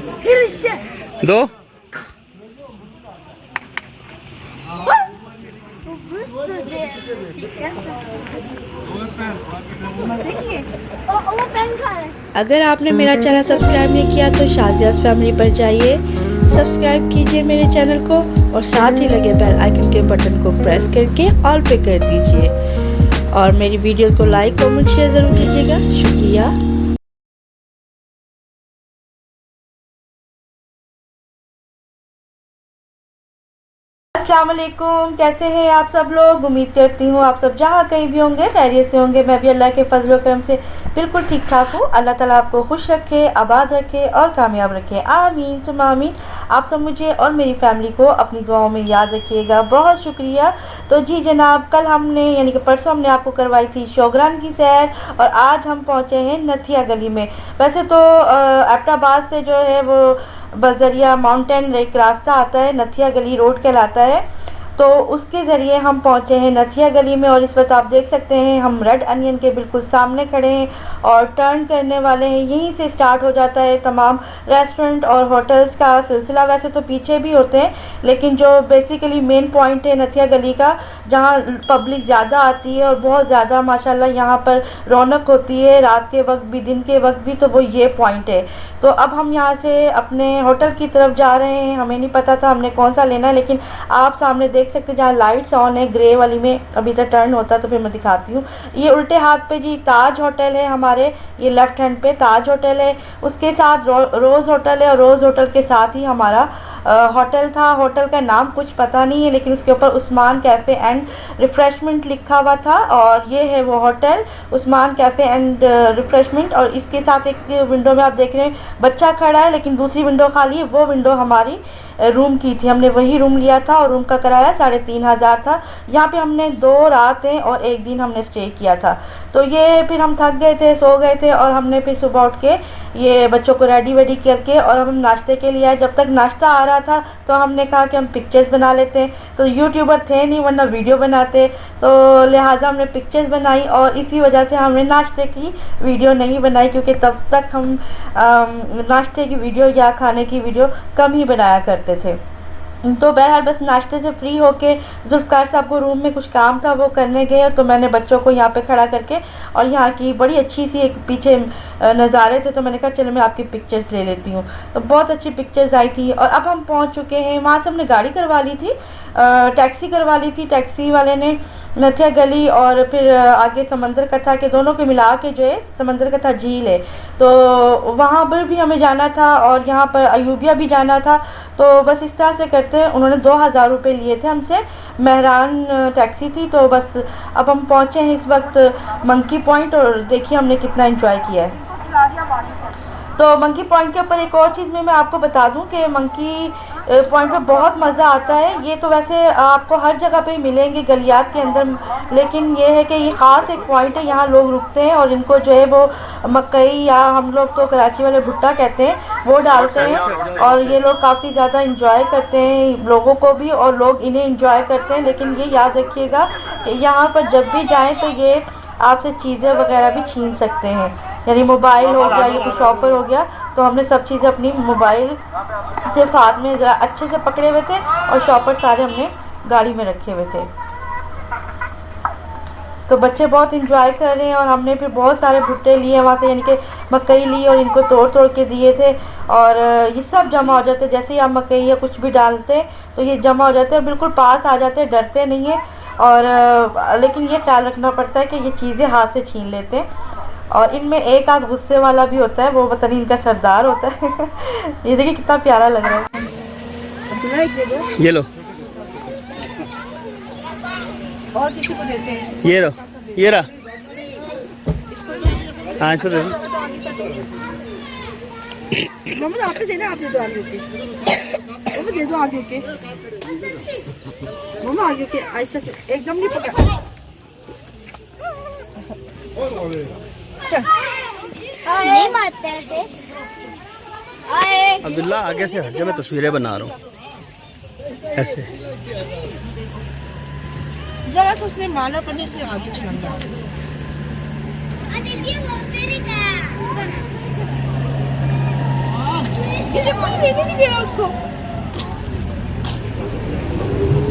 दो। अगर आपने मेरा चैनल सब्सक्राइब नहीं किया तो शाजियास फैमिली पर जाइए, सब्सक्राइब कीजिए मेरे चैनल को और साथ ही लगे बेल आइकन के बटन को प्रेस करके ऑल पे कर दीजिए और मेरी वीडियो को लाइक कमेंट शेयर ज़रूर कीजिएगा। शुक्रिया। अस्सलाम वालेकुम, कैसे हैं आप सब लोग। उम्मीद करती हूँ आप सब जहाँ कहीं भी होंगे खैरियत से होंगे। मैं भी अल्लाह के फजल करम से बिल्कुल ठीक ठाक हूँ। अल्लाह ताला आपको खुश रखे, आबाद रखे और कामयाब रखे, आमीन सुम्मा आमीन। आप सब मुझे और मेरी फैमिली को अपनी दुआओं में याद रखिएगा। बहुत शुक्रिया। तो जी जनाब, कल हमने यानी कि परसों हमने आपको करवाई थी शौगरान की सैर और आज हम पहुँचे हैं नथिया गली में। वैसे तो एबटाबाद से जो है वो बजरिया माउंटेन एक रास्ता आता है, नथिया गली रोड कहलाता है, तो उसके ज़रिए हम पहुँचे हैं नथिया गली में। और इस वक्त आप देख सकते हैं हम रेड अनियन के बिल्कुल सामने खड़े हैं और टर्न करने वाले हैं। यहीं से स्टार्ट हो जाता है तमाम रेस्टोरेंट और होटल्स का सिलसिला। वैसे तो पीछे भी होते हैं लेकिन जो बेसिकली मेन पॉइंट है नथिया गली का, जहाँ पब्लिक ज़्यादा आती है और बहुत ज़्यादा माशाल्लाह यहाँ पर रौनक होती है, रात के वक्त भी दिन के वक्त भी, तो वो ये पॉइंट है। तो अब हम यहाँ से अपने होटल की तरफ जा रहे हैं। हमें नहीं पता था हमने कौन सा लेना है, लेकिन आप सामने देख सकते हैं जहाँ लाइट्स ऑन है ग्रे वाली में। अभी तक टर्न होता है तो फिर मैं दिखाती हूँ। ये उल्टे हाथ पे जी ताज होटल है हमारे, ये लेफ्ट हैंड पे ताज होटल है, उसके साथ रोज़ होटल है और रोज़ होटल के साथ ही हमारा होटल था। होटल का नाम कुछ पता नहीं है लेकिन उसके ऊपर उस्मान कैफ़े एंड रिफ़्रेशमेंट लिखा हुआ था और ये है वो hotel Usman cafe and refreshment. और इसके साथ एक विंडो में आप देख रहे हैं बच्चा खड़ा है लेकिन दूसरी विंडो खाली है, वो विंडो हमारी रूम की थी। हमने वही रूम लिया था और रूम का किराया 3,500 था। यहाँ पे हमने 2 रातें और 1 दिन हमने स्टे किया था। तो ये फिर हम थक गए थे, सो गए थे और हमने फिर सुबह उठ के ये बच्चों को रेडी वेडी करके और हम नाश्ते के लिए आए। जब तक नाश्ता आ रहा था तो हमने कहा कि हम पिक्चर्स बना लेते हैं। तो यूट्यूबर थे नहीं वरना वीडियो बनाते, तो लिहाजा हमने पिक्चर्स बनाई और इसी वजह से हमने नाश्ते की वीडियो नहीं बनाई, क्योंकि तब तक हम नाश्ते की वीडियो या खाने की वीडियो कम ही बनाया करते थे। तो बहरहाल बस नाश्ते से फ्री होके जुल्फ़कार साहब को रूम में कुछ काम था वो करने गए, तो मैंने बच्चों को यहाँ पे खड़ा करके और यहाँ की बड़ी अच्छी सी एक पीछे नज़ारे थे तो मैंने कहा चलो मैं आपकी पिक्चर्स ले लेती हूँ। तो बहुत अच्छी पिक्चर्स आई थी। और अब हम पहुँच चुके हैं वहाँ से। हमने गाड़ी करवा ली थी, टैक्सी करवा ली थी, टैक्सी वाले ने नथिया गली और फिर आगे समंदर कथा के दोनों के मिला के जो है समंदर कथा झील है, तो वहाँ पर भी हमें जाना था और यहाँ पर अयूबिया भी जाना था। तो बस इस तरह से करते हैं। उन्होंने 2,000 रुपये लिए थे हमसे, मेहरान टैक्सी थी। तो बस अब हम पहुँचे हैं इस वक्त मंकी पॉइंट और देखिए हमने कितना एंजॉय किया है। तो मंकी पॉइंट के ऊपर एक और चीज़ मैं आपको बता दूं कि मंकी पॉइंट पे बहुत मज़ा आता है। ये तो वैसे आपको हर जगह पे ही मिलेंगे गलियात के अंदर, लेकिन ये है कि ये ख़ास एक पॉइंट है, यहाँ लोग रुकते हैं और इनको जो है वो मकई या हम लोग तो कराची वाले भुट्टा कहते हैं वो डालते हैं और ये लोग काफ़ी ज़्यादा इंजॉय करते हैं, लोगों को भी और लोग इन्हें इंजॉय करते हैं। लेकिन ये याद रखिएगा कि यहाँ पर जब भी जाएँ तो ये आपसे चीज़ें वगैरह भी छीन सकते हैं, यानी मोबाइल हो गया या कुछ शॉपर हो गया। तो हमने सब चीज़ें अपनी मोबाइल से हाथ में ज़रा अच्छे से पकड़े हुए थे और शॉपर सारे हमने गाड़ी में रखे हुए थे। तो बच्चे बहुत इंजॉय कर रहे हैं और हमने फिर बहुत सारे भुट्टे लिए वहाँ से, यानी कि मकई ली और इनको तोड़ तोड़ के दिए थे और ये सब जमा हो जाते। जैसे ही आप मकई या कुछ भी डालते हैं तो ये जमा हो जाते हैं और बिल्कुल पास आ जाते हैं, डरते नहीं हैं। और लेकिन ये ख्याल रखना पड़ता है कि ये चीज़ें हाथ से छीन लेते हैं। और इनमें एक आध गुस्से वाला भी होता है, वो पता नहीं इनका सरदार होता है। ये देखिए कितना प्यारा लग रहा है। ये लो, और किसी को देते हैं। ये लो, ये रहा। हाँ इसको दे दो। मम्मी आप देना, आप दे दो आगे के, वो दे दो आगे के, मम्मी आगे के ऐसा एकदम नहीं पकड़। नहीं मारते ऐसे। अब्दुल्ला आगे से हट जा, मैं तस्वीरें बना रहा हूँ ऐसे। जरा सा उसने माना पर इसलिए आगे चला गया। देखिए वो मेरे का। ये देखो लेने नहीं दे रहा उसको।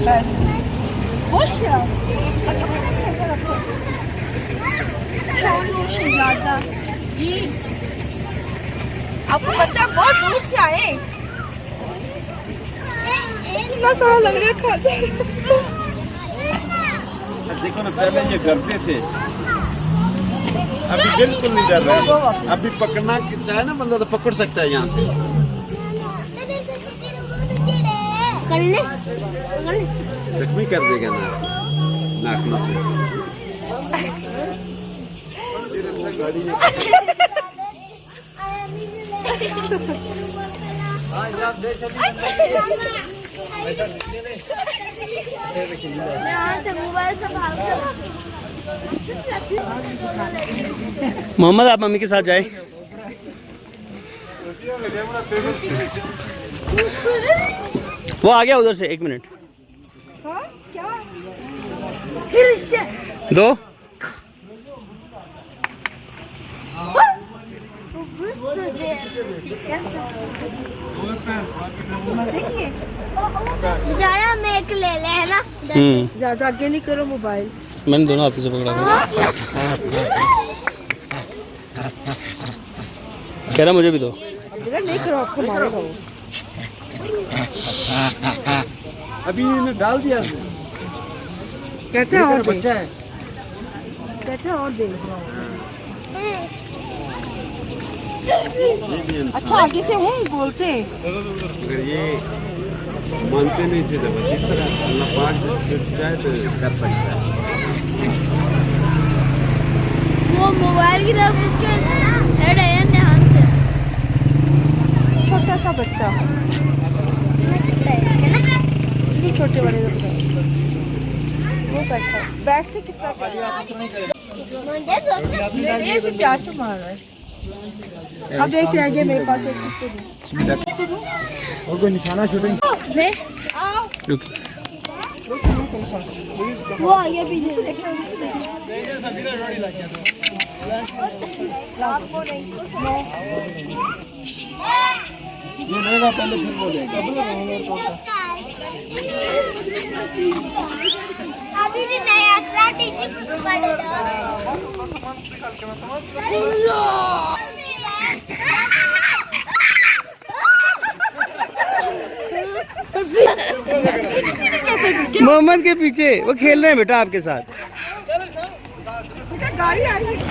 बस होश शहजादा जी, आपको पता है बहुत दूर से आए, कितना सोना लग रहा है खाते। देखो ना, पहले ये डरते थे, अभी बिल्कुल नहीं डर रहे। अभी पकड़ना चाहे ना बंदा तो पकड़ सकता है यहाँ से। जख्मी कर देगा ना नाखूनों से। मोहम्मद आप मम्मी के साथ जाए। वो आ गया उधर से, 1 मिनट। दो जरा मेक ले ले है ना। ज्यादा आगे नहीं करो मोबाइल। मैंने दोनों हाथों से पकड़ा था। कह रहा मुझे भी दो। नहीं करो, आपको मारेगा वो। अभी इन्हें डाल दिया, कहते हैं और दे, बच्चा है। कहते हैं और दे। अच्छा आगे से वो बोलते हैं। अगर ये मानते नहीं थे तो बस इस तरह अल्लाह पाक जिसको चाहे तो कर सकता है। वो मोबाइल की तरफ उसके हेड है ध्यान से। छोटा सा बच्चा, नहीं छोटे वाले बच्चे, वो बैठा बैठ से कितना से प्यार से मार रहा है। अब एक रह गया मेरे पास, एक और कोई निशाना शूटिंग वो ये भी ये रहेगा, पहले फिर बोलेगा। अभी भी नया अगला टीचर को तो पढ़ेगा। मोहम्मद के पीछे वो खेल रहे हैं बेटा आपके साथ। गाड़ी आ रही है।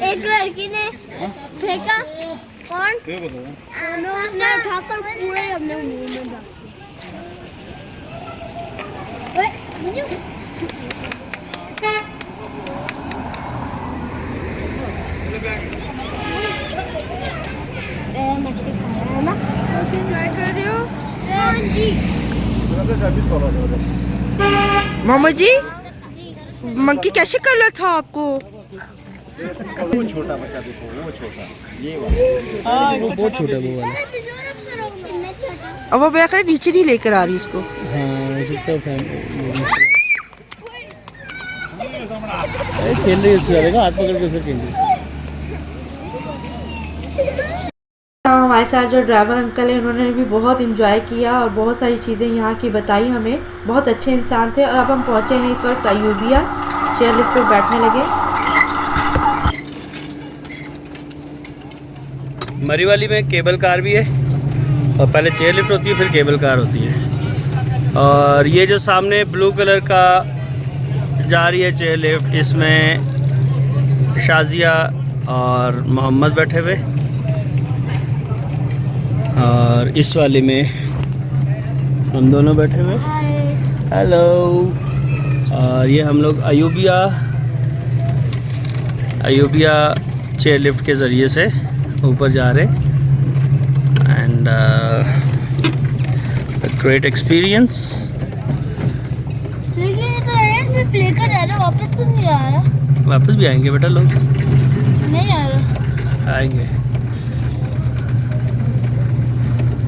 एक लड़की ने फेंका, कौन उसने उठाकर पूरे अपने मुंह में डाल मामा जी, मंकी कैसे कर रहा था आपको? वो छोटा बच्चा देखो, वो छोटा, ये वाला। वो बहुत छोटा है वो वाला। अब वो बैग नीचे नहीं लेकर आ रही उसको। हाँ खेल रही है उसके हाथ पकड़ के उसे खेल रही है। हमारे साथ जो ड्राइवर अंकल हैं उन्होंने भी बहुत इंजॉय किया और बहुत सारी चीज़ें यहाँ की बताई हमें। बहुत अच्छे इंसान थे। और अब हम पहुँचे हैं इस वक्त अयूबिया, चेयर लिफ्ट पर बैठने लगे। मरी वाली में केबल कार भी है और पहले चेयर लिफ्ट होती है फिर केबल कार होती है। और ये जो सामने ब्लू कलर का जा रही है चेयर लिफ्ट, इसमें शाजिया और मोहम्मद बैठे हुए। और इस वाले में हम दोनों बैठे हुए। हेलो। और ये हम लोग अयूबिया चेयर लिफ्ट के ज़रिए से ऊपर जा रहे हैं। And and a great experience. लेकिन ये तो है सिर्फ लेकर जा रहा, वापस तो नहीं आ रहा। वापस भी आएंगे बेटा लोग, नहीं आ रहा। आएंगे।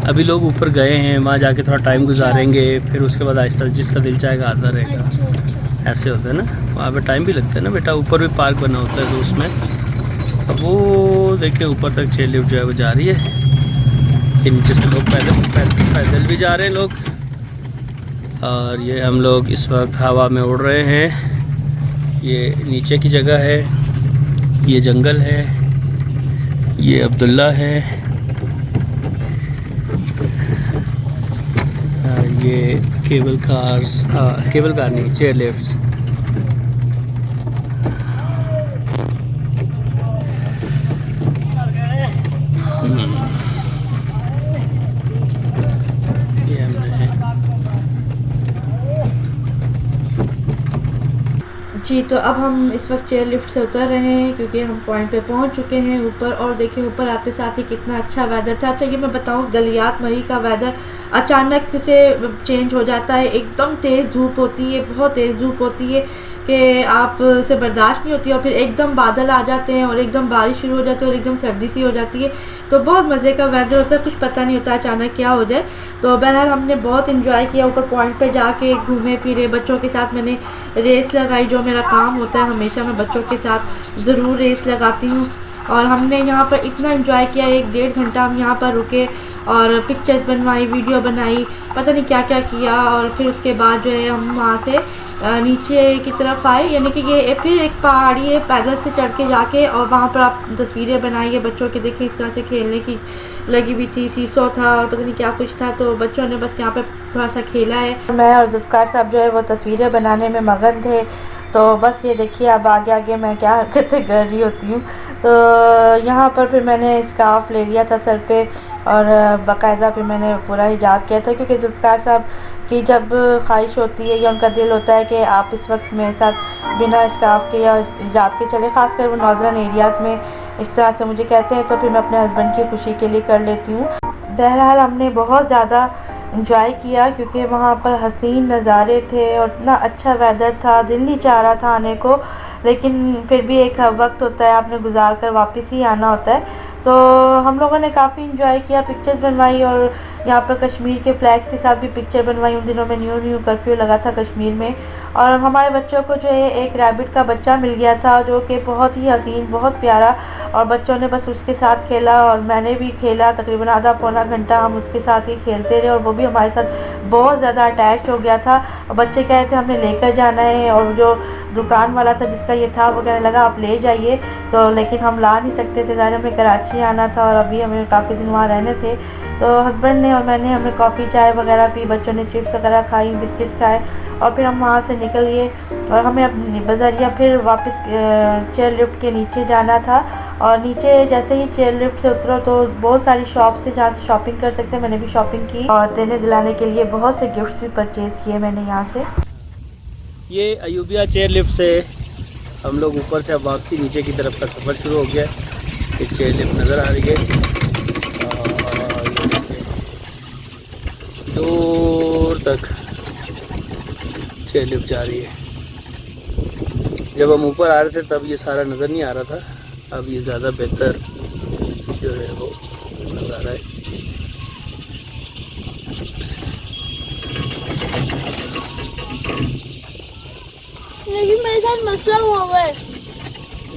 अभी लोग ऊपर गए हैं, वहाँ जाके थोड़ा टाइम गुजारेंगे, फिर उसके बाद आहिस्ता जिसका दिल चाहेगा आता रहेगा। अच्छा। ऐसे होता है ना, वहाँ पे टाइम भी लगता है ना बेटा। ऊपर भी पार्क बना होता है तो उसमें, अब वो देखिए ऊपर तक चेयर लिफ्ट जो है वो जा रही है। ये नीचे से लोग पैदल भी जा रहे हैं लोग, और ये हम लोग इस वक्त हवा में उड़ रहे हैं। ये नीचे की जगह है, ये जंगल है, ये अब्दुल्ला है, ये केबल कार नहीं, चेयर लिफ्ट्स। ये हमने जी, तो अब हम इस वक्त चेयर लिफ्ट से उतर रहे हैं क्योंकि हम पॉइंट पे पहुंच चुके हैं ऊपर। और देखिए ऊपर आते साथ ही कितना अच्छा वेदर था। अच्छा, ये मैं बताऊं, गलियात मरी का वेदर अचानक से चेंज हो जाता है। एकदम तेज़ धूप होती है, बहुत तेज़ धूप होती है कि आप से बर्दाश्त नहीं होती, और फिर एकदम बादल आ जाते हैं और एकदम बारिश शुरू हो जाती है और एकदम सर्दी सी हो जाती है। तो बहुत मज़े का वेदर होता है, कुछ पता नहीं होता अचानक क्या हो जाए। तो बहरहाल हमने बहुत इन्जॉय किया, ऊपर पॉइंट पे जाके घूमे फिरे, बच्चों के साथ मैंने रेस लगाई। जो मेरा काम होता है, हमेशा मैं बच्चों के साथ ज़रूर रेस लगाती हूँ। और हमने यहाँ पर इतना एंजॉय किया, 1-1.5 घंटा हम यहाँ पर रुके और पिक्चर्स बनवाई, वीडियो बनाई, पता नहीं क्या क्या किया। और फिर उसके बाद जो है हम वहाँ से नीचे की तरफ आए, यानी कि ये फिर एक पहाड़ी है, पैदल से चढ़ के जाके और वहाँ पर आप तस्वीरें बनाइए बच्चों के। देखें इस तरह से खेलने की लगी हुई थी, सीसो था और पता नहीं क्या कुछ था, तो बच्चों ने बस यहाँ पे थोड़ा सा खेला है। मैं और जुल्फ़कार साहब जो है वो तस्वीरें बनाने में मगन थे। तो बस ये देखिए अब आगे आगे मैं क्या हरकतें कर रही होती हूँ। तो यहाँ पर फिर मैंने स्कार्फ ले लिया था सर पे और बाकायदा फिर मैंने पूरा हिजाब किया था, क्योंकि जुल्फ़कार साहब की जब ख्वाहिश होती है या उनका दिल होता है कि आप इस वक्त मेरे साथ बिना स्कार्फ के या हिजाब के चले, ख़ासकर वो नॉर्दर्न एरियाज़ में इस तरह से मुझे कहते हैं, तो फिर मैं अपने हस्बैंड की खुशी के लिए कर लेती हूँ। बहरहाल हमने बहुत ज़्यादा इंजॉय किया क्योंकि वहाँ पर हसीन नज़ारे थे और इतना अच्छा वेदर था, दिल नहीं चाह रहा था आने को, लेकिन फिर भी एक वक्त होता है, आपने गुजार कर वापस ही आना होता है। तो हम लोगों ने काफ़ी इंजॉय किया, पिक्चर्स बनवाई और यहाँ पर कश्मीर के फ्लैग के साथ भी पिक्चर बनवाई। उन दिनों में न्यू कर्फ्यू लगा था कश्मीर में, और हमारे बच्चों को जो है एक रैबिट का बच्चा मिल गया था जो कि बहुत ही हसीन, बहुत प्यारा, और बच्चों ने बस उसके साथ खेला और मैंने भी खेला। तकरीबन आधा पौना घंटा हम उसके साथ ही खेलते रहे और वो भी हमारे साथ बहुत ज़्यादा अटैच हो गया था। और बच्चे कह रहे थे हमने लेकर जाना है, और जो दुकान वाला था जिसका ये था वो कहने लगा आप ले जाइए, तो लेकिन हम ला नहीं सकते थे, ज़ाहिर हमें कराची आना था और अभी हमें काफ़ी दिन वहाँ रहने थे। तो हस्बैंड ने और मैंने हमने कॉफ़ी चाय वगैरह पी, बच्चों ने चिप्स वगैरह खाई, बिस्किट्स खाए, और फिर हम वहाँ से निकल गए और हमें अपनी बज़रिया फिर वापस चेयर लिफ्ट के नीचे जाना था। और नीचे जैसे ही चेयर लिफ्ट से उतरो तो बहुत सारी शॉप्स हैं जहाँ से शॉपिंग कर सकते हैं। मैंने भी शॉपिंग की और देने दिलाने के लिए बहुत से गिफ्ट भी परचेज़ किए मैंने यहाँ से। ये अयूबिया चेयर लिफ्ट से हम लोग ऊपर से अब वापसी नीचे की तरफ का सफ़र शुरू हो गया। एक चेयर लिफ्ट नज़र आ रही है और दूर तक चेयर लिफ्ट जा रही है। जब हम ऊपर आ रहे थे तब ये सारा नज़र नहीं आ रहा था, अब ये ज़्यादा बेहतर जो है वो नज़र आ रहा है। लेकिन मेरे साथ मसला हुआ है,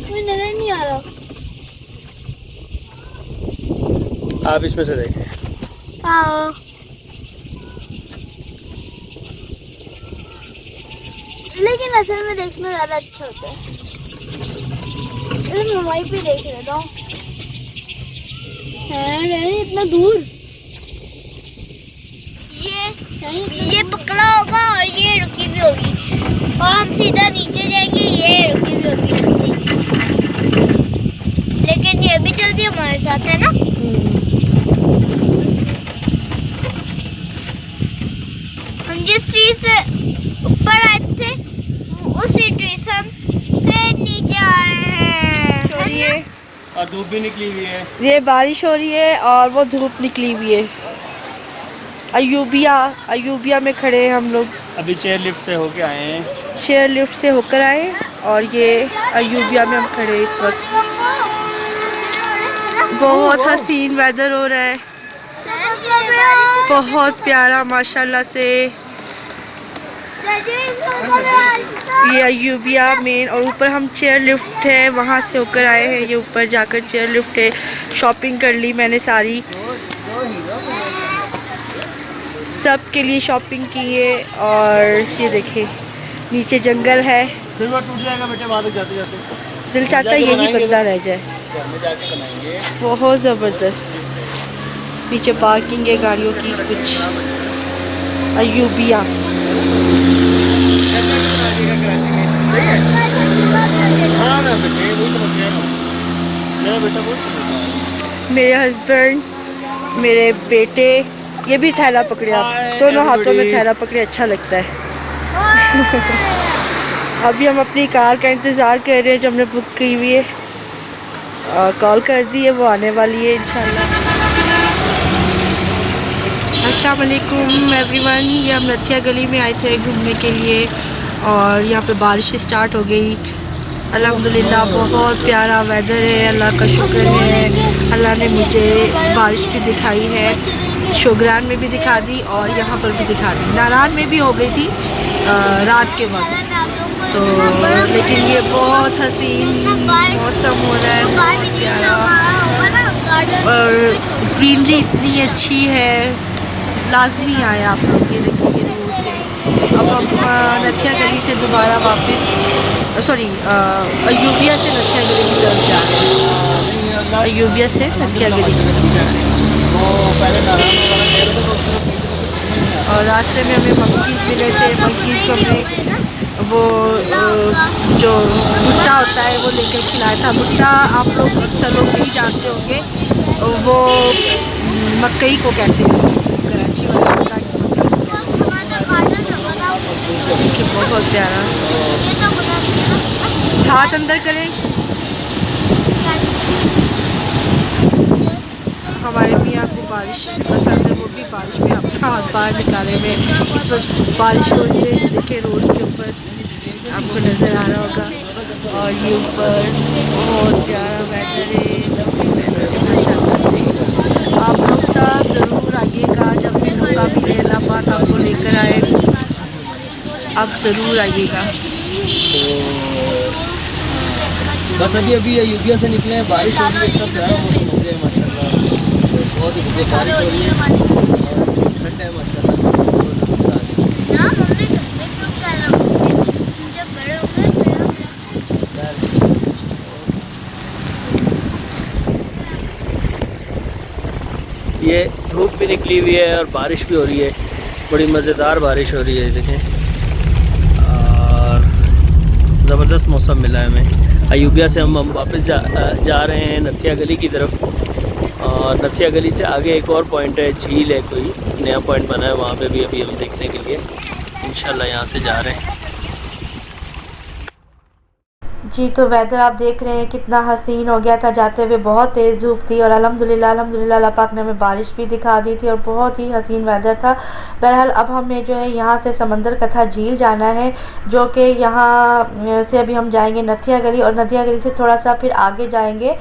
मुझे नजर नहीं आ रहा। आप इसमें से देखें। हाँ, लेकिन असल में देखना ज़्यादा अच्छा होता है। मैं वहीं पे देख लेता हूँ। इतना दूर ये पकड़ा होगा और ये रुकी भी होगी, और हम सीधा नीचे जाएंगे, ये रुकी भी होगी रस्सी। लेकिन ये भी जल्दी हमारे साथ है ना। हम जिस ट्री से ऊपर आए थे उसी ट्री से हम फिर नीचे आ रहे हैं, है ना? और धूप भी निकली हुई है। ये बारिश हो रही है और वो धूप निकली हुई है। अयूबिया में खड़े हैं हम लोग। अभी चेयर लिफ्ट से होके आए हैं। चेयर लिफ्ट से होकर आए और ये अयूबिया में हम खड़े हैं इस वक्त। बहुत हसीन वेदर हो रहा है, बहुत प्यारा माशाल्लाह से। ये अयूबिया मेन, और ऊपर हम चेयर लिफ्ट है वहाँ से होकर आए हैं। ये ऊपर जाकर चेयर लिफ्ट है। शॉपिंग कर ली मैंने सारी, सब के लिए शॉपिंग की है। और ये देखिए नीचे जंगल है। फिर वो टूट जाएगा बेटे वहाँ तक जाते जाते। दिल चाहता है यही बंदा रह जाए। जाके बनाएंगे। बहुत ज़बरदस्त। नीचे पार्किंग है गाड़ियों की कुछ। अयूबिया हाँ ना बेटे, वही तो बता रहा हूँ। मेरा बेटा बहुत समझदार है। मेरे हस्बैंड, मेरे बेटे, ये भी थैला पकड़े। आप दोनों हाथों में थैला पकड़े, अच्छा लगता है। अभी हम अपनी कार का इंतज़ार कर रहे हैं जो हमने बुक की हुई है, और कॉल कर दी है, वो आने वाली है इंशाल्लाह। अस्सलाम वालेकुम एवरीवन। ये हम नथिया गली में आए थे घूमने के लिए, और यहाँ पे बारिश स्टार्ट हो गई। अल्हम्दुलिल्लाह बहुत प्यारा वेदर है, अल्लाह का शुक्र है। अल्लाह ने मुझे बारिश भी दिखाई है, शोगरान में भी दिखा दी और यहाँ पर भी दिखा दी। नारान में भी हो गई थी रात के वक्त तो, लेकिन ये बहुत हसीन मौसम हो रहा है, बहुत प्यारा। और ग्रीनरी इतनी अच्छी है, लाजमी आए आप लोग। ये देखिए ये रोड है। अब हम नथिया गली से दोबारा वापस, सॉरी अयूबिया से नथिया गली की तरफ जा रहे हैं। अयूबिया से नथिया गली की तरफ जा रहे हैं। और रास्ते में हमें मंकीज़ मिले थे। मंकीज़ को हमने वो जो भुट्टा होता है वो लेकर खिलाया था। भुट्टा आप लोग अक्सर लोग नहीं जानते होंगे, वो मकई को कहते हैं, कराची वाला भुट्टा। बहुत प्यारा। हाथ अंदर करें। हमारे मियाँ को बारिश पसंद है, वो भी बारिश में अपना हाथ बाहर निकाले में। इस वक्त बारिश हो रही है, देखिए रोड के ऊपर आपको नज़र आ रहा होगा। और ये ऊपर बहुत प्यारा वेदर है, लवली वेदर है माशाल्लाह से। आप लोग सब ज़रूर आइएगा, जब भी मौका मिले अल्लाह पाक आपको लेकर आए, आप ज़रूर आइएगा। बस अभी अयूबिया से निकले हैं, बारिश हो रही है, सब प्यारा मौसम हो गया माशाल्लाह। बहुत ही बढ़िया बारिश हो रही है, ठंड है माशाल्लाह। ये धूप भी निकली हुई है और बारिश भी हो रही है, बड़ी मज़ेदार बारिश हो रही है देखें, और ज़बरदस्त मौसम मिला है हमें। अयूबिया से हम वापस जा रहे हैं नथिया गली की तरफ, और नथिया गली से आगे एक और पॉइंट है, झील है, कोई नया पॉइंट बना है, वहाँ पे भी अभी हम देखने के लिए इंशाल्लाह यहाँ से जा रहे हैं। जी तो वेदर आप देख रहे हैं कितना हसीन हो गया था। जाते हुए बहुत तेज़ धूप थी और अल्हम्दुलिल्लाह अल्लाह पाक ने हमें बारिश भी दिखा दी थी और बहुत ही हसीन वेदर था। बहरहाल अब हमें जो है यहाँ से समंदर कथा झील जाना है, जो कि यहाँ से अभी हम जाएंगे नथिया गली, और नथिया गली से थोड़ा सा फिर आगे जाएंगे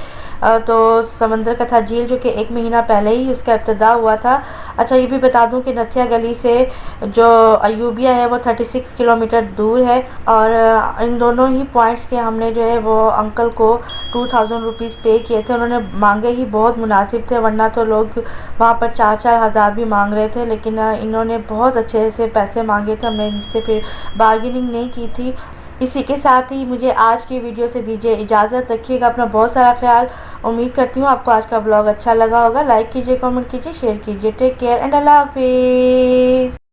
तो समंदर कथा झील, जो कि 1 महीना पहले ही उसका इब्तिदा हुआ था। अच्छा ये भी बता दूं कि नथिया गली से जो अयूबिया है वो 36 किलोमीटर दूर है, और इन दोनों ही पॉइंट्स के हमने जो है वो अंकल को 2000 रुपीज़ पे किए थे। उन्होंने मांगे ही बहुत मुनासिब थे, वरना तो लोग वहाँ पर 4-4 हज़ार भी मांग रहे थे, लेकिन इन्होंने बहुत अच्छे से पैसे मांगे थे। हमने इनसे फिर बार्गेनिंग नहीं की थी। इसी के साथ ही मुझे आज की वीडियो से दीजिए इजाज़त। रखिएगा अपना बहुत सारा ख्याल। उम्मीद करती हूँ आपको आज का ब्लॉग अच्छा लगा होगा। लाइक कीजिए, कमेंट कीजिए, शेयर कीजिए। टेक केयर एंड अल्लाह हाफिज़।